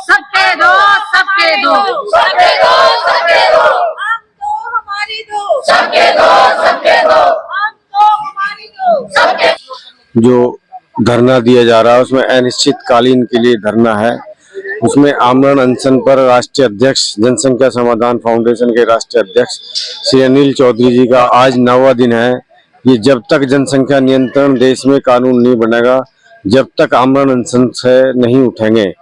सबके दो, सबके दो, सबके दो, सबके दो, हम दो हमारी दो, सबके दो, सबके दो, हम दो हमारी दो, सबके जो धरना दिया जा रहा है उसमें अनिश्चितकालीन के लिए धरना है। उसमें आमरण अनशन पर राष्ट्रीय अध्यक्ष जनसंख्या समाधान फाउंडेशन के राष्ट्रीय अध्यक्ष श्री अनिल चौधरी जी का आज 9वां दिन है। ये जब तक जनसंख्या नियंत्रण देश में कानून नहीं बनेगा, जब तक आमरण अनशन से नहीं उठेंगे,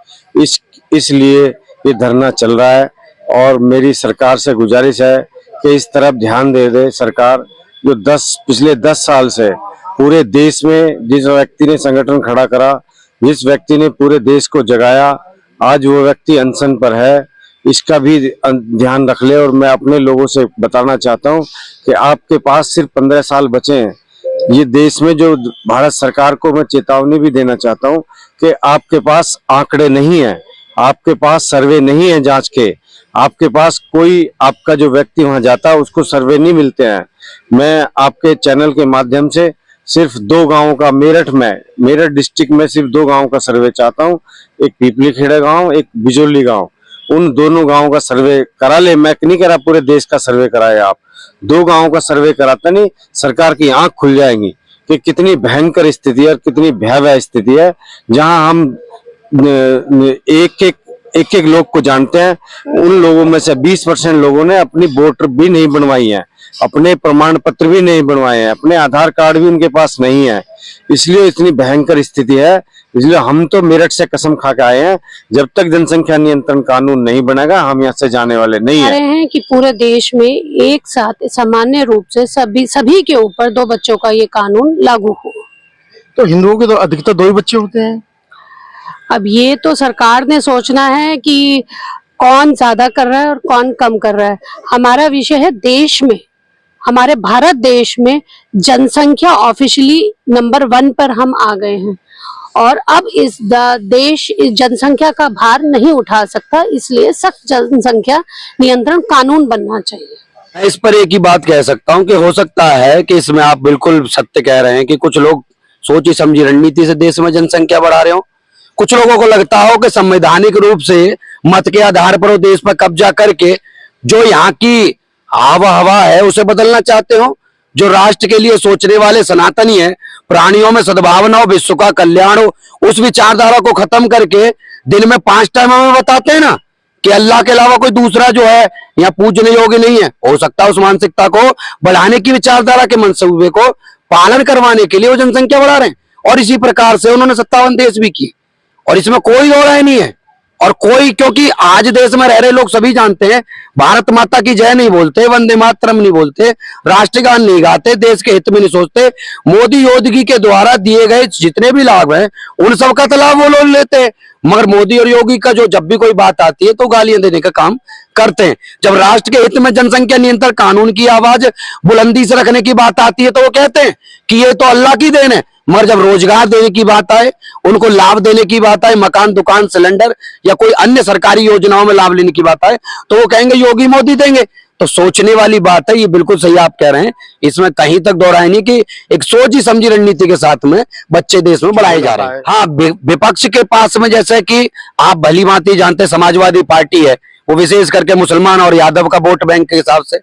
इसलिए ये धरना चल रहा है। और मेरी सरकार से गुजारिश है कि इस तरफ ध्यान दे सरकार। जो पिछले 10 साल से पूरे देश में जिस व्यक्ति ने संगठन खड़ा करा, जिस व्यक्ति ने पूरे देश को जगाया, आज वो व्यक्ति अनशन पर है, इसका भी ध्यान रख ले। और मैं अपने लोगों से बताना चाहता हूं कि आपके पास सिर्फ 15 साल बचे हैं। ये देश में जो भारत सरकार को मैं चेतावनी भी देना चाहता हूं कि आपके पास आंकड़े नहीं है, आपके पास सर्वे नहीं है जांच के, आपके पास कोई आपका जो व्यक्ति वहां जाता है उसको सर्वे नहीं मिलते हैं। मैं आपके चैनल के माध्यम से सिर्फ 2 गांवों का मेरठ डिस्ट्रिक्ट में सिर्फ 2 गांवों का सर्वे चाहता हूं, एक पीपली खेड़ा गांव, एक बिजोली गांव। उन दोनों गांवों का सर्वे करा ले। मैं नहीं करा पूरे देश का सर्वे कराए आप, 2 गांवों का सर्वे कराता नहीं, सरकार की आंख खुल जाएंगी कि कितनी भयंकर स्थिति है और कितनी भयावह स्थिति है। जहां हम एक एक लोग को जानते हैं, उन लोगों में से 20% लोगों ने अपनी वोटर भी नहीं बनवाई है, अपने प्रमाण पत्र भी नहीं बनवाए हैं, अपने आधार कार्ड भी उनके पास नहीं है। इसलिए इतनी भयंकर स्थिति है। इसलिए हम तो मेरठ से कसम खा के आए हैं, जब तक जनसंख्या नियंत्रण कानून नहीं बनेगा हम यहाँ से जाने वाले नहीं है। हैं कि पूरे देश में एक साथ सामान्य रूप से सभी के ऊपर 2 बच्चों का ये कानून लागू हो। तो हिंदुओं के तो अधिकतर 2 ही बच्चे होते हैं। अब ये तो सरकार ने सोचना है कि कौन ज्यादा कर रहा है और कौन कम कर रहा है। हमारा विषय है देश में, हमारे भारत देश में जनसंख्या ऑफिशियली नंबर 1 पर हम आ गए हैं और अब देश इस जनसंख्या का भार नहीं उठा सकता, इसलिए सख्त जनसंख्या नियंत्रण कानून बनना चाहिए। मैं इस पर एक ही बात कह सकता हूं कि हो सकता है कि इसमें आप बिल्कुल सत्य कह रहे हैं कि कुछ लोग सोची समझी रणनीति से देश में जनसंख्या बढ़ा रहे हो। कुछ लोगों को लगता हो कि संवैधानिक रूप से मत के आधार पर वो देश पर कब्जा करके जो यहाँ की आवा हवा है उसे बदलना चाहते हो। जो राष्ट्र के लिए सोचने वाले सनातनी है, प्राणियों में सद्भावना हो, विश्व का कल्याण हो, उस विचारधारा को खत्म करके दिन में 5 टाइम हमें बताते हैं ना कि अल्लाह के अलावा कोई दूसरा जो है यहाँ पूजने योग्य नहीं है। हो सकता है उस मानसिकता को बढ़ाने की विचारधारा के मंसूबे को पालन करवाने के लिए वो जनसंख्या बढ़ा रहे हैं। और इसी प्रकार से उन्होंने 57 देश भी किए और इसमें कोई दो राय नहीं है। और कोई, क्योंकि आज देश में रह रहे लोग सभी जानते हैं, भारत माता की जय नहीं बोलते, वंदे मातरम नहीं बोलते, राष्ट्रगान नहीं गाते, देश के हित में नहीं सोचते। मोदी योगी के द्वारा दिए गए जितने भी लाभ हैं उन सब का तो लाभ वो लोग लेते हैं, मगर मोदी और योगी का जो जब भी कोई बात आती है तो गालियां देने का काम करते हैं। जब राष्ट्र के हित में जनसंख्या नियंत्रण कानून की आवाज बुलंदी से रखने की बात आती है तो वो कहते हैं कि ये तो अल्लाह की देन है। मगर जब रोजगार देने की बात आए, उनको लाभ देने की बात आए, मकान, दुकान, सिलेंडर या कोई अन्य सरकारी योजनाओं में लाभ लेने की बात आए तो वो कहेंगे योगी मोदी देंगे। तो सोचने वाली बात है, ये बिल्कुल सही आप कह रहे हैं, इसमें कहीं तक दो राय नहीं कि एक सोची समझी रणनीति के साथ में बच्चे देश में बढ़ाए जा रहे हैं। हाँ, विपक्ष के पास में जैसे कि आप भली भांति जानते हैं समाजवादी पार्टी है, वो विशेष करके मुसलमान और यादव का वोट बैंक के हिसाब से,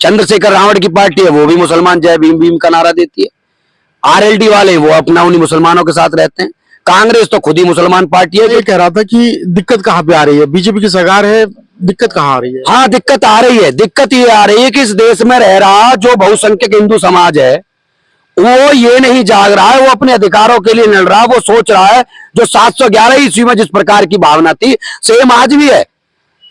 चंद्रशेखर रावण की पार्टी है वो भी मुसलमान जय भीम भीम का नारा देती है, आरएलडी वाले वो अपना उन्हीं मुसलमानों के साथ रहते हैं, कांग्रेस तो खुद ही मुसलमान पार्टी है। ये कह रहा था कि दिक्कत कहाँ पे आ रही है, बीजेपी की सरकार है, दिक्कत कहाँ आ रही है? हाँ, दिक्कत आ रही है। दिक्कत ये आ रही है कि इस देश में रह रहा जो बहुसंख्यक हिंदू समाज है वो ये नहीं जाग रहा है, वो अपने अधिकारों के लिए लड़ रहा है, वो सोच रहा है जो 711 ईस्वी में जिस प्रकार की भावना थी सेम आज भी है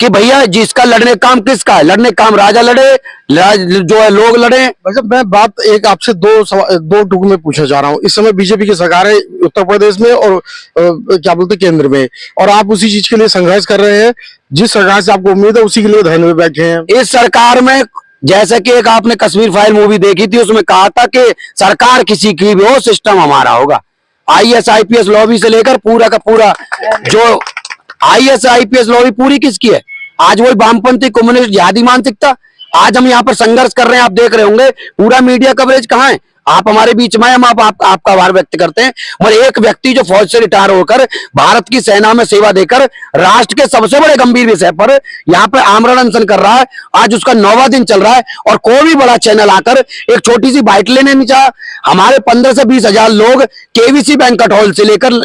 कि भैया जिसका लड़ने काम किसका है, लड़ने काम राजा लड़े, जो है लोग लड़े। मैं बात एक आपसे दो टुक में पूछना चाह रहा हूँ। इस समय बीजेपी की सरकार है उत्तर प्रदेश में और क्या बोलते केंद्र में, और आप उसी चीज के लिए संघर्ष कर रहे हैं, जिस सरकार से आपको उम्मीद है उसी के लिए धरने में बैठे हैं। इस सरकार में जैसे कि एक आपने कश्मीर फाइल मूवी देखी थी, उसमें कहा था कि सरकार किसी की भी हो, सिस्टम हमारा होगा। IAS IPS लॉबी से लेकर पूरा का पूरा जो IAS IPS लॉबी पूरी किसकी है? आज वही वामपंथी कम्युनिस्ट जिहादी मानसिकता। आज हम यहाँ पर संघर्ष कर रहे हैं, आप देख रहे होंगे पूरा मीडिया कवरेज कहाँ है, आप हमारे बीच में, हम आपका आभार व्यक्त करते हैं। और एक व्यक्ति जो फौज से रिटायर होकर भारत की सेना में सेवा देकर राष्ट्र के सबसे बड़े गंभीर विषय पर यहाँ पे आमरण अनशन कर रहा है, आज उसका 9वां दिन चल रहा है, और कोई भी बड़ा चैनल आकर एक छोटी सी बाइट लेने नहीं चाहा। हमारे 15 से 20 हजार लोग केवीसी बैंक्वेट हॉल से लेकर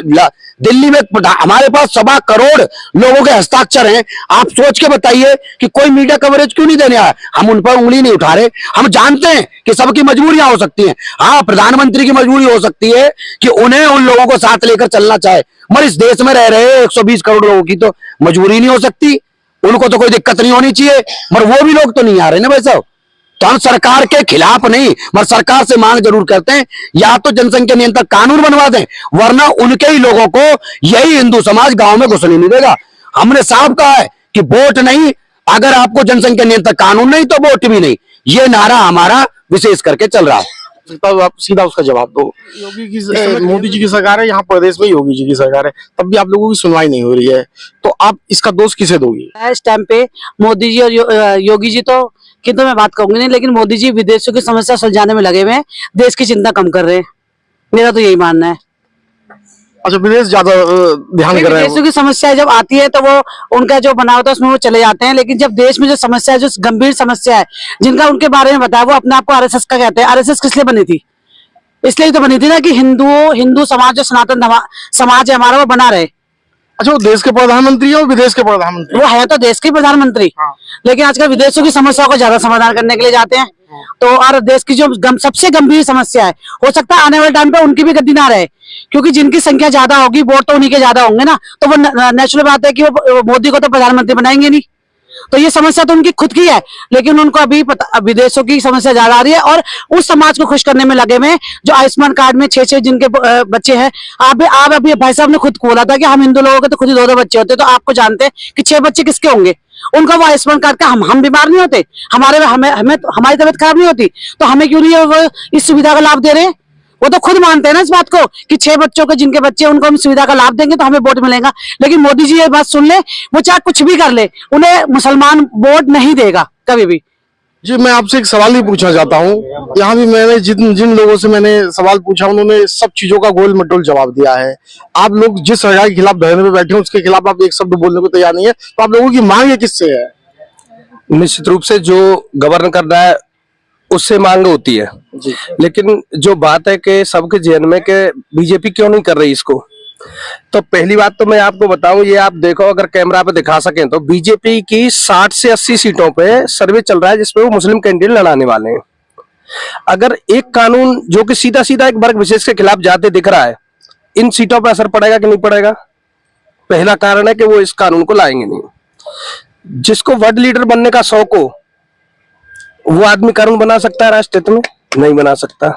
दिल्ली में, हमारे पास 1.25 करोड़ लोगों के हस्ताक्षर हैं। आप सोच के बताइए कि कोई मीडिया कवरेज क्यों नहीं देने आया। हम उन पर उंगली नहीं उठा रहे, हम जानते हैं कि सबकी मजबूरियां हो सकती हैं। हाँ, प्रधानमंत्री की मजबूरी हो सकती है कि उन्हें उन लोगों को साथ लेकर चलना चाहे, मगर इस देश में रह रहे 120 करोड़ लोगों की तो मजबूरी नहीं हो सकती। उनको तो कोई दिक्कत नहीं होनी चाहिए, मगर वो भी लोग तो नहीं आ रहे ना भाई साहब। तो हम सरकार के खिलाफ नहीं, मगर सरकार से मांग जरूर करते हैं, या तो जनसंख्या नियंत्रण कानून बनवा दें, वरना उनके ही लोगों को यही हिंदू समाज गांव में घुसने नहीं देगा। हमने साफ कहा है कि वोट नहीं, अगर आपको जनसंख्या नियंत्रण कानून नहीं तो वोट भी नहीं। ये नारा हमारा विशेष करके चल रहा है। आप सीधा उसका जवाब दो। योगी की, मोदी जी की सरकार है, यहाँ प्रदेश में योगी जी की सरकार है, तब भी आप लोगों की सुनवाई नहीं हो रही है, तो आप इसका दोष किसे दोगी? इस टाइम पे मोदी जी और योगी जी तो किंतु मैं बात कहूंगी नहीं, लेकिन मोदी जी विदेशों की समस्या सुलझाने में लगे हुए हैं, देश की चिंता कम कर रहे हैं। मेरा तो यही मानना है। अच्छा, विदेश ज्यादा ध्यान कर रहे हैं। विदेशों की समस्या जब आती है तो वो उनका जो बना होता है उसमें वो चले जाते हैं, लेकिन जब देश में जो समस्या है, जो गंभीर समस्या है, जिनका उनके बारे में बताया, वो अपने आप को आरएसएस का कहते हैं। आरएसएस किस लिए बनी थी? इसलिए तो बनी थी ना कि हिंदू समाज, जो सनातन समाज है हमारा, वो बना रहे। अच्छा, वो देश के प्रधानमंत्री है और विदेश के प्रधानमंत्री? वो है तो देश के प्रधानमंत्री, लेकिन आजकल विदेशों की समस्याओं को ज्यादा समाधान करने के लिए जाते हैं। तो और देश की जो सबसे गंभीर समस्या है, हो सकता है आने वाले टाइम पे उनकी भी गद्दी ना रहे, क्योंकि जिनकी संख्या ज्यादा होगी, वोट तो उन्हीं के ज्यादा होंगे ना, तो वो नेचुरल बात है कि वो मोदी को तो प्रधानमंत्री बनाएंगे नहीं। तो ये समस्या तो उनकी खुद की है, लेकिन उनको अभी विदेशों की समस्या ज्यादा आ रही है, और उस समाज को खुश करने में लगे हुए, जो आयुष्मान कार्ड में 6 जिनके बच्चे हैं। आप अभी भाई साहब ने खुद बोला था कि हम हिंदू लोगों के तो खुद ही 2 बच्चे होते, तो आपको जानते हैं कि 6 बच्चे किसके होंगे? उनका वो आयुष्मान कार्ड का, हम बीमार नहीं होते, हमारी तबीयत खराब नहीं होती, तो हमें क्यों नहीं वो इस सुविधा का लाभ दे रहे? वो तो खुद मानते हैं ना इस बात को कि 6 बच्चों के जिनके बच्चे, उनको हम सुविधा का लाभ देंगे तो हमें वोट मिलेगा। लेकिन मोदी जी ये बात सुन ले, वो चाहे कुछ भी कर ले, उन्हें मुसलमान वोट नहीं देगा कभी भी। जी, मैं आपसे एक सवाल ही पूछना चाहता हूँ। यहाँ भी मैंने जिन लोगों से मैंने सवाल पूछा, उन्होंने सब चीजों का गोल मटोल जवाब दिया है। आप लोग जिस सरकार के खिलाफ धरने पे बैठे हैं, उसके खिलाफ आप एक शब्द बोलने को तैयार नहीं है, तो आप लोगों की मांग किससे है? निश्चित रूप से जो गवर्न कर रहा है उससे मांग होती है जी। लेकिन जो बात है कि सबके जहन में कि बीजेपी क्यों नहीं कर रही इसको, तो पहली बात तो मैं आपको बताऊं, ये आप देखो, अगर कैमरा पे दिखा सकें तो बीजेपी की 60 से 80 सीटों पे सर्वे चल रहा है जिसपे वो मुस्लिम कैंडिडेट लड़ाने वाले हैं। अगर एक कानून जो कि सीधा सीधा एक वर्ग विशेष के खिलाफ जाते दिख रहा है, इन सीटों पर असर पड़ेगा कि नहीं पड़ेगा? पहला कारण है कि वो इस कानून को लाएंगे नहीं। जिसको वर्ल्ड लीडर बनने का शौक हो वो आदमी कानून बना सकता है राष्ट्र हित में? नहीं बना सकता।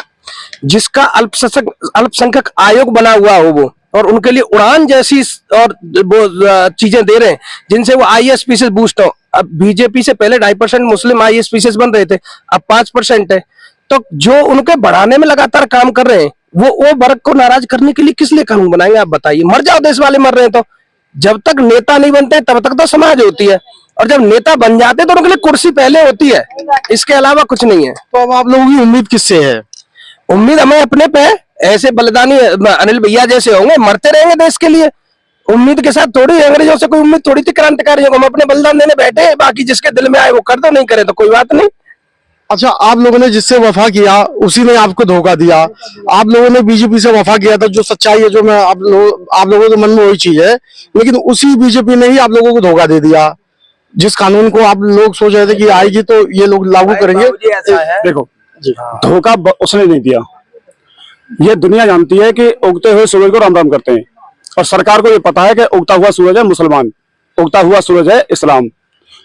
जिसका अल्पसंख्यक आयोग बना हुआ हो वो, और उनके लिए उड़ान जैसी और वो चीजें दे रहे हैं जिनसे वो आईएएस बूस्ट हो। अब बीजेपी से पहले 2.5% मुस्लिम आईएएस बन रहे थे, अब 5% है। तो जो उनके बढ़ाने में लगातार काम कर रहे हैं, वो वर्ग को नाराज करने के लिए किस लिए कानून बनाएंगे? आप बताइए। मर जाओ, देश वाले मर रहे हैं। तो जब तक नेता नहीं बनते तब तक तो समाज होती है, और जब नेता बन जाते तो उनके लिए कुर्सी पहले होती है, इसके अलावा कुछ नहीं है। तो अब आप लोगों की उम्मीद किससे है? उम्मीद हमें अपने पे, ऐसे बलिदानी अनिल भैया जैसे होंगे, मरते रहेंगे देश के लिए। उम्मीद के साथ थोड़ी, अंग्रेजों से कोई उम्मीद थोड़ी थी क्रांतिकारियों को। हम अपने बलिदान देने बैठे, बाकी जिसके दिल में आए वो कर दो, नहीं करे तो कोई बात नहीं। अच्छा, आप लोगों ने जिससे वफा किया उसी ने आपको धोखा दिया। आप लोगों ने बीजेपी से वफा किया था, जो सच्चाई है, जो मैं आप लोगों के मन में वही चीज है, लेकिन उसी बीजेपी ने ही आप लोगों को धोखा दे दिया। जिस कानून को आप लोग सोच रहे थे कि आएगी तो ये लोग लागू करेंगे, देखो जी, धोखा उसने नहीं दिया। ये दुनिया जानती है कि उगते हुए सूरज को राम राम करते हैं, और सरकार को ये पता है कि उगता हुआ सूरज है मुसलमान, उगता हुआ सूरज है इस्लाम,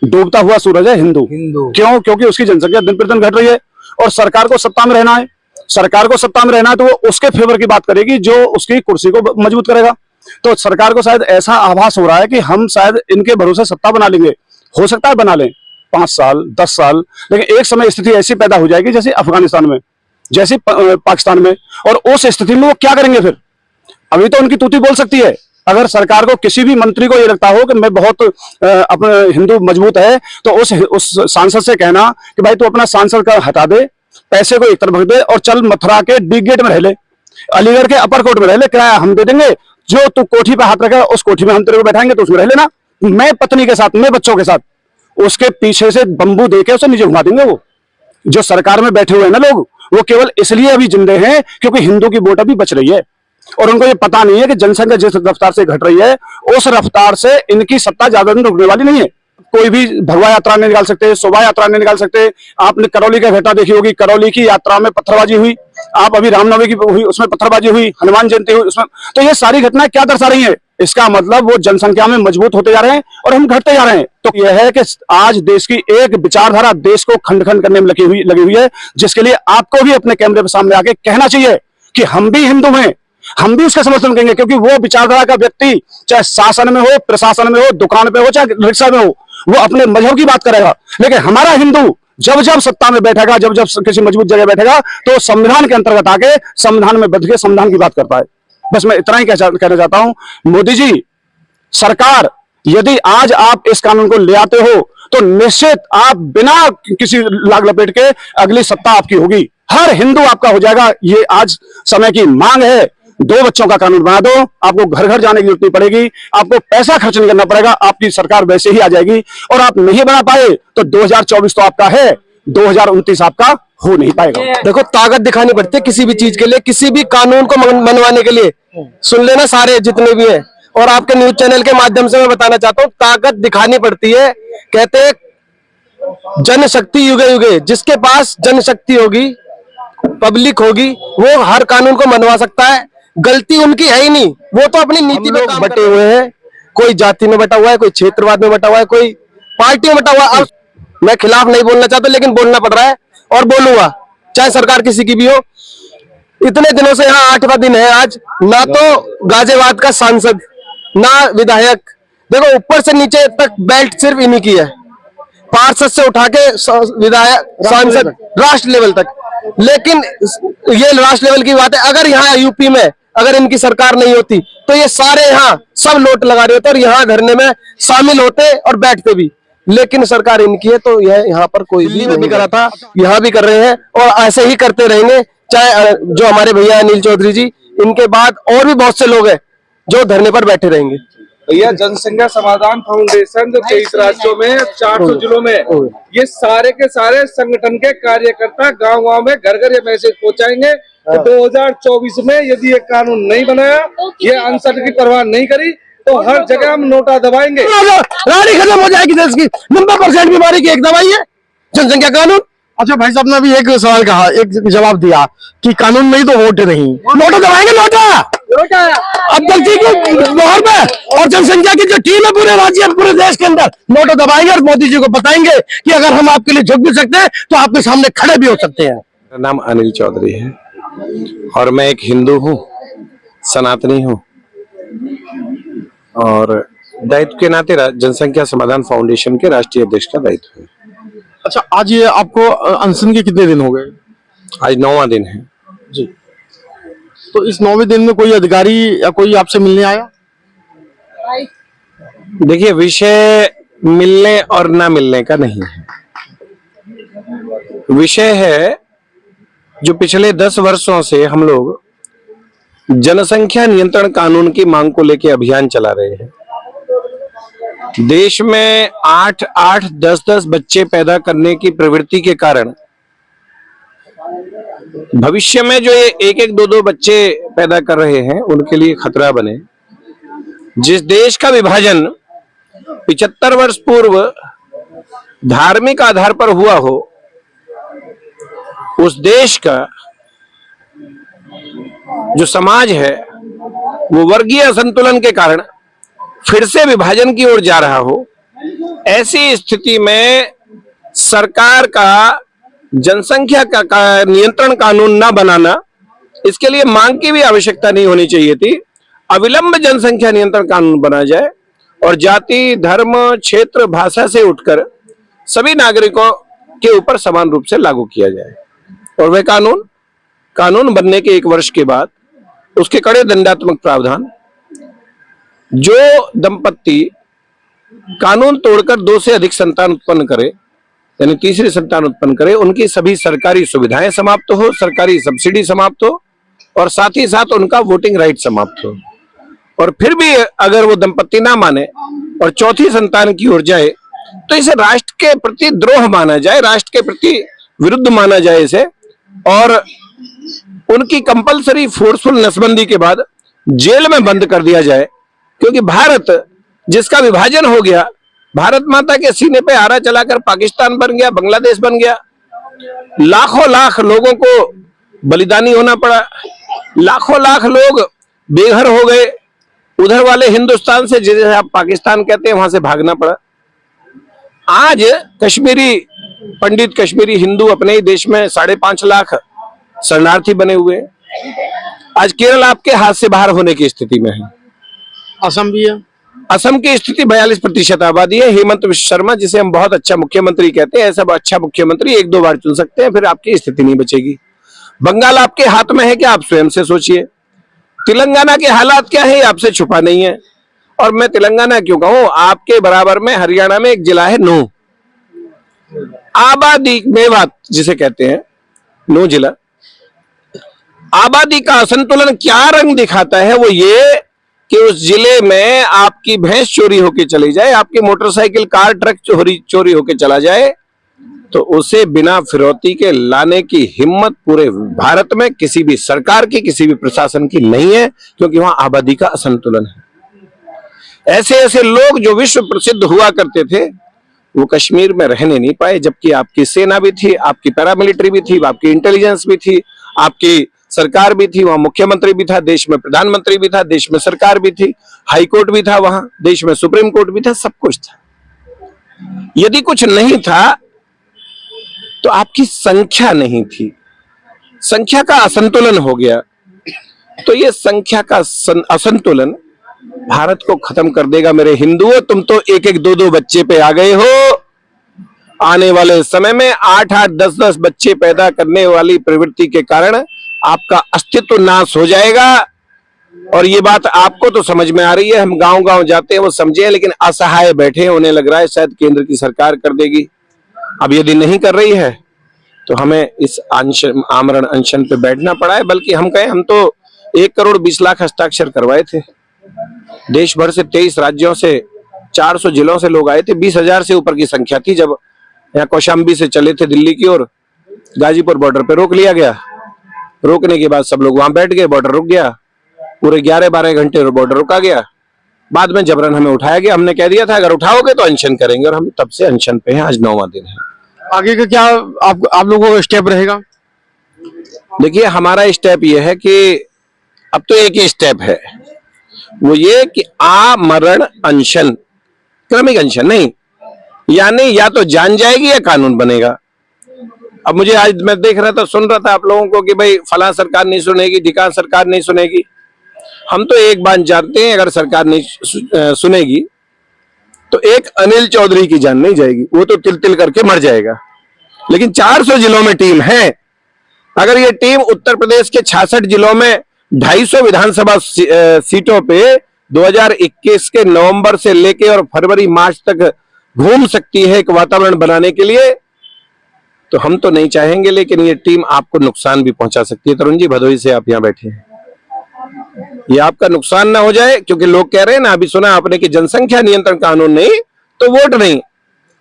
डूबता हुआ सूरज है हिंदू। क्यों? क्योंकि उसकी जनसंख्या दिन प्रतिदिन घट रही है, और सरकार को सत्ता में रहना है। सरकार को सत्ता में रहना है तो वो उसके फेवर की बात करेगी जो उसकी कुर्सी को मजबूत करेगा। तो सरकार को शायद ऐसा आभास हो रहा है कि हम शायद इनके भरोसे सत्ता बना लेंगे। हो सकता है बना लें 5 साल 10 साल, लेकिन एक समय स्थिति ऐसी पैदा हो जाएगी जैसे अफगानिस्तान में, जैसे पाकिस्तान में, और उस स्थिति में वो क्या करेंगे फिर? अभी तो उनकी तूती बोल सकती है। अगर सरकार को, किसी भी मंत्री को ये लगता हो कि मैं बहुत अपने हिंदू मजबूत है, तो उस सांसद से कहना कि भाई तू अपना सांसद का हटा दे पैसे को एक तरफ रख दे और चल मथुरा के डी गेट में रह ले, अलीगढ़ के अपर कोर्ट में रह ले, किराया हम दे देंगे, जो तू कोठी पे हाथ रखेगा उस कोठी में हम तेरे को बैठाएंगे, तो उसमें रह लेना, मैं पत्नी के साथ, मैं बच्चों के साथ। उसके पीछे से बंबू देके उसे नीचे घुमा देंगे। वो जो सरकार में बैठे हुए हैं ना लोग, वो केवल इसलिए अभी जिंदे हैं क्योंकि हिंदू की वोट अभी बच रही है, और उनको ये पता नहीं है कि जनसंख्या जिस रफ्तार से घट रही है उस रफ्तार से इनकी सत्ता ज्यादा दिन रुकने वाली नहीं है। कोई भी भगवा यात्रा नहीं निकाल सकते, शोभा यात्रा नहीं निकाल सकते। आपने करौली का घटना देखी होगी, करौली की यात्रा में पत्थरबाजी हुई, आप अभी रामनवमी की हुई उसमें पत्थरबाजी हुई, हनुमान जयंती हुई उसमें, तो ये सारी घटनाएं क्या दर्शा रही है? इसका मतलब वो जनसंख्या में मजबूत होते जा रहे हैं और हम घटते जा रहे हैं। तो यह है कि आज देश की एक विचारधारा देश को खंड खंड करने में लगी हुई है, जिसके लिए आपको भी अपने कैमरे के सामने आके कहना चाहिए कि हम भी हिंदू हैं, हम भी उसका समर्थन करेंगे, क्योंकि वो विचारधारा का व्यक्ति चाहे शासन में हो, प्रशासन में हो, दुकान पे हो, चाहे रिक्शा में हो, वो अपने मजहब की बात करेगा। लेकिन हमारा हिंदू जब जब सत्ता में बैठेगा, जब जब किसी मजबूत जगह बैठेगा, तो संविधान के अंतर्गत आके संविधान में बंध के संविधान की बात करता है। बस मैं इतना ही कहना चाहता हूं, मोदी जी सरकार, यदि आज आप इस कानून को ले आते हो तो निश्चित आप बिना किसी लाग लपेट के अगली सत्ता आपकी होगी, हर हिंदू आपका हो जाएगा। ये आज समय की मांग है। 2 बच्चों का कानून बना दो, आपको घर घर जाने की जरूरत नहीं पड़ेगी, आपको पैसा खर्च नहीं करना पड़ेगा, आपकी सरकार वैसे ही आ जाएगी। और आप नहीं बना पाए तो 2024 तो आपका है, 2029 आपका हो नहीं पाएगा। देखो, ताकत दिखानी पड़ती है किसी भी चीज के लिए, किसी भी कानून को मनवाने के लिए। सुन लेना सारे जितने भी हैं, और आपके न्यूज चैनल के माध्यम से मैं बताना चाहता हूँ, ताकत दिखानी पड़ती है। कहते हैं जनशक्ति युगे युगे, जिसके पास जनशक्ति होगी, पब्लिक होगी, वो हर कानून को मनवा सकता है। गलती उनकी है ही नहीं, वो तो अपनी नीति में बटे हुए हैं। कोई जाति में बटा हुआ है, कोई क्षेत्रवाद में बटा हुआ है, कोई पार्टी में बटा हुआ है। मैं खिलाफ नहीं बोलना चाहता, लेकिन बोलना पड़ रहा है और बोलूंगा, चाहे सरकार किसी की भी हो। इतने दिनों से यहाँ 8वां दिन है आज, ना तो गाजियाबाद का सांसद, ना विधायक, देखो ऊपर से नीचे तक बेल्ट सिर्फ इन्हीं की है, पार्षद से उठा के विधायक, सांसद, राष्ट्र लेवल तक। लेकिन ये राष्ट्र लेवल की बात है, अगर यहाँ यूपी में अगर इनकी सरकार नहीं होती तो ये सारे यहाँ सब नोट लगा रहे होते और यहाँ धरने में शामिल होते और बैठते भी। लेकिन सरकार इनकी है, तो यह यहाँ पर कोई भी नहीं करा था, यहाँ भी कर रहे हैं और ऐसे ही करते रहेंगे। चाहे जो हमारे भैया अनिल चौधरी जी, इनके बाद और भी बहुत से लोग हैं जो धरने पर बैठे रहेंगे। भैया, जनसंख्या समाधान फाउंडेशन जो 23 राज्यों में 400 जिलों में, ये सारे के सारे संगठन के कार्यकर्ता गांव-गांव में घर घर ये मैसेज पहुंचाएंगे कि 2024 में यदि ये कानून नहीं बनाया, ये अनशन की परवाह नहीं करी, तो हर जगह हम नोटा दबाएंगे। रानी खत्म हो जाएगी देश की। 90% बीमारी की एक दवाई है जनसंख्या कानून। अच्छा भाई साहब ने अभी एक सवाल कहा, एक जवाब दिया कि कानून नहीं तो वोट नहीं, नोटा दबाएंगे, नोटा अब गलती की मोहर पे। और जनसंख्या की जो टीम है पूरे राज्य पूरे देश के अंदर, नोटा दबाएंगे और मोदी जी को बताएंगे कि अगर हम आपके लिए झुक भी सकते हैं तो आपके सामने खड़े भी हो सकते हैं। मेरा नाम अनिल चौधरी है और मैं एक हिंदू हूँ, सनातनी हूँ, और दायित्व के नाते जनसंख्या समाधान फाउंडेशन के राष्ट्रीय अध्यक्ष का दायित्व है। अच्छा, आज ये आपको अनशन के कितने दिन हो गए? आज 9वां दिन है जी। तो इस 9वें दिन में कोई अधिकारी या कोई आपसे मिलने आया? देखिए, विषय मिलने और ना मिलने का नहीं है, विषय है जो पिछले 10 वर्षों से हम लोग जनसंख्या नियंत्रण कानून की मांग को लेकर अभियान चला रहे हैं। देश में 8-8, 10-10 बच्चे पैदा करने की प्रवृत्ति के कारण भविष्य में जो ये 1-1, 2-2 बच्चे पैदा कर रहे हैं उनके लिए खतरा बने। जिस देश का विभाजन 75 वर्ष पूर्व धार्मिक आधार पर हुआ हो, उस देश का जो समाज है वो वर्गीय असंतुलन के कारण फिर से विभाजन की ओर जा रहा हो, ऐसी स्थिति में सरकार का जनसंख्या का नियंत्रण कानून ना बनाना, इसके लिए मांग की भी आवश्यकता नहीं होनी चाहिए थी। अविलंब जनसंख्या नियंत्रण कानून बना जाए और जाति, धर्म, क्षेत्र, भाषा से उठकर सभी नागरिकों के ऊपर समान रूप से लागू किया जाए। और वह कानून बनने के 1 वर्ष के बाद उसके कड़े दंडात्मक प्रावधान, जो दंपत्ति कानून तोड़कर 2 से अधिक संतान उत्पन्न करे यानी तीसरी संतान उत्पन्न करे, उनकी सभी सरकारी सुविधाएं समाप्त हो, सरकारी सब्सिडी समाप्त हो और साथ ही साथ उनका वोटिंग राइट समाप्त हो। और फिर भी अगर वो दंपत्ति ना माने और चौथी संतान की ओर जाए तो इसे राष्ट्र के प्रति द्रोह माना जाए, राष्ट्र के प्रति विरुद्ध माना जाए इसे, और उनकी कंपलसरी फोर्सफुल नसबंदी के बाद जेल में बंद कर दिया जाए। क्योंकि भारत जिसका विभाजन हो गया, भारत माता के सीने पे आरा चलाकर पाकिस्तान बन गया, बांग्लादेश बन गया, लाखों लाख लोगों को बलिदानी होना पड़ा, लाखों लाख लोग बेघर हो गए, उधर वाले हिंदुस्तान से जिसे आप पाकिस्तान कहते हैं वहां से भागना पड़ा। आज कश्मीरी पंडित, कश्मीरी हिंदू अपने ही देश में 5.5 लाख शरणार्थी बने हुए हैं। आज केरल आपके हाथ से बाहर होने की स्थिति में है। असम भी है। असम की स्थिति 42% आबादी है। हेमंत विश्व शर्मा, जिसे हम बहुत अच्छा मुख्यमंत्री कहते हैं, ऐसा अच्छा मुख्यमंत्री 1-2 बार चुन सकते हैं, फिर आपकी स्थिति नहीं बचेगी। बंगाल आपके हाथ में है कि आप स्वयं से सोचिए। तेलंगाना के हालात क्या है आपसे छुपा नहीं है। और मैं तेलंगाना क्यों कहूं, आपके बराबर में हरियाणा में एक जिला है नूह, आबादी मेवात जिसे कहते हैं, नूह जिला। आबादी का असंतुलन क्या रंग दिखाता है, वो ये कि उस जिले में आपकी भैंस चोरी होके चली जाए, आपकी मोटरसाइकिल, कार, ट्रक चोरी होके चला जाए, तो उसे बिना फिरौती के लाने की हिम्मत पूरे भारत में किसी भी सरकार की, किसी भी प्रशासन की नहीं है, क्योंकि वहां आबादी का असंतुलन है। ऐसे ऐसे लोग जो विश्व प्रसिद्ध हुआ करते थे वो कश्मीर में रहने नहीं पाए, जबकि आपकी सेना भी थी, आपकी पैरामिलिट्री भी थी, आपकी इंटेलिजेंस भी थी, आपकी सरकार भी थी, वहां मुख्यमंत्री भी था, देश में प्रधानमंत्री भी था, देश में सरकार भी थी, हाई कोर्ट भी था, वहां देश में सुप्रीम कोर्ट भी था, सब कुछ था। यदि कुछ नहीं था तो आपकी संख्या नहीं थी, संख्या का असंतुलन हो गया। तो ये संख्या का असंतुलन भारत को खत्म कर देगा। मेरे हिंदुओं, तुम तो 1-1, 2-2 बच्चे पे आ गए हो। आने वाले समय में 8-8, 10-10 बच्चे पैदा करने वाली प्रवृत्ति के कारण आपका अस्तित्व नाश हो जाएगा। और ये बात आपको तो समझ में आ रही है, हम गांव-गांव जाते हैं वो समझे, लेकिन असहाय बैठे हैं, उन्हें लग रहा है शायद केंद्र की सरकार कर देगी। अब यदि नहीं कर रही है तो हमें इस आमरण अनशन पे बैठना पड़ा है। बल्कि हम कहें, हम तो 1 करोड़ 20 लाख हस्ताक्षर करवाए थे। देश भर से 23 राज्यों से 400 जिलों से लोग आए थे। 20,000 से ऊपर की संख्या थी। जब यहाँ कौशाम्बी से चले थे दिल्ली की ओर, गाजीपुर बॉर्डर पे रोक लिया गया। रोकने के बाद सब लोग वहां बैठ गए, बॉर्डर रुक गया। पूरे 11-12 घंटे बॉर्डर रुका गया। बाद में जबरन हमें उठाया गया। हमने कह दिया था अगर उठाओगे तो अनशन करेंगे, और हम तब से अनशन पे हैं। आज 9वां दिन है। आगे का क्या आप लोगों का स्टेप रहेगा? देखिए, हमारा स्टेप ये है कि अब तो एक ही स्टेप है, वो ये कि आमरण अनशन, क्रमिक अनशन नहीं, यानी या तो जान जाएगी या कानून बनेगा। अब मुझे आज मैं देख रहा था, सुन रहा था आप लोगों को कि भाई फला सरकार नहीं सुनेगी, ढिकान सरकार नहीं सुनेगी। हम तो एक बात जानते हैं, अगर सरकार नहीं सुनेगी तो एक अनिल चौधरी की जान नहीं जाएगी, वो तो तिल तिल करके मर जाएगा। लेकिन 400 जिलों में टीम है। अगर ये टीम उत्तर प्रदेश के 66 जिलों में 250 विधानसभा सीटों पे 2021 के नवंबर से लेके और फरवरी मार्च तक घूम सकती है एक वातावरण बनाने के लिए, तो हम तो नहीं चाहेंगे, लेकिन ये टीम आपको नुकसान भी पहुंचा सकती है। तरुण जी, भदोही से आप यहाँ बैठे हैं, ये आपका नुकसान ना हो जाए, क्योंकि लोग कह रहे हैं ना, अभी सुना आपने कि जनसंख्या नियंत्रण कानून नहीं तो वोट नहीं,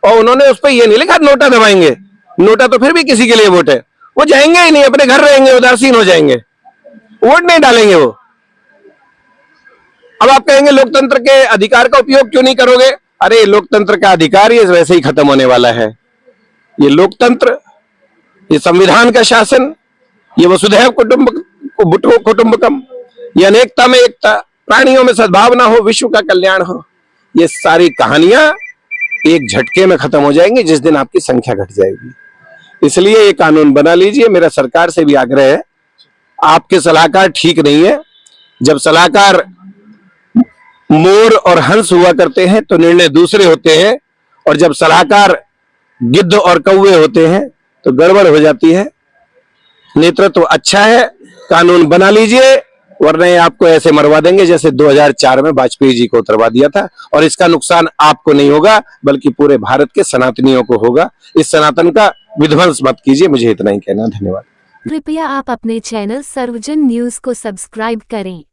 और उन्होंने उस पर यह नहीं लिखा नोटा दबाएंगे। नोटा तो फिर भी किसी के लिए वोट है, वो जाएंगे ही नहीं, अपने घर रहेंगे, उदासीन हो जाएंगे, वोट नहीं डालेंगे वो। अब आप कहेंगे लोकतंत्र के अधिकार का उपयोग क्यों नहीं करोगे? अरे लोकतंत्र का अधिकार ये वैसे ही खत्म होने वाला है। ये लोकतंत्र, ये संविधान का शासन, ये वसुधैव कुटुंबकम, ये अनेकता में एकता, प्राणियों में सद्भावना हो, विश्व का कल्याण हो, ये सारी कहानियां एक झटके में खत्म हो जाएंगी जिस दिन आपकी संख्या घट जाएगी। इसलिए ये कानून बना लीजिए। मेरा सरकार से भी आग्रह है, आपके सलाहकार ठीक नहीं है। जब सलाहकार मोर और हंस हुआ करते हैं तो निर्णय दूसरे होते हैं, और जब सलाहकार गिद्ध और कौवे होते हैं तो गड़बड़ हो जाती है। नेतृत्व अच्छा है, कानून बना लीजिए, वरना ये आपको ऐसे मरवा देंगे जैसे 2004 में वाजपेयी जी को उतरवा दिया था। और इसका नुकसान आपको नहीं होगा बल्कि पूरे भारत के सनातनियों को होगा। इस सनातन का विध्वंस मत कीजिए, मुझे इतना ही कहना। धन्यवाद। कृपया आप अपने चैनल सर्वजन न्यूज को सब्सक्राइब करें।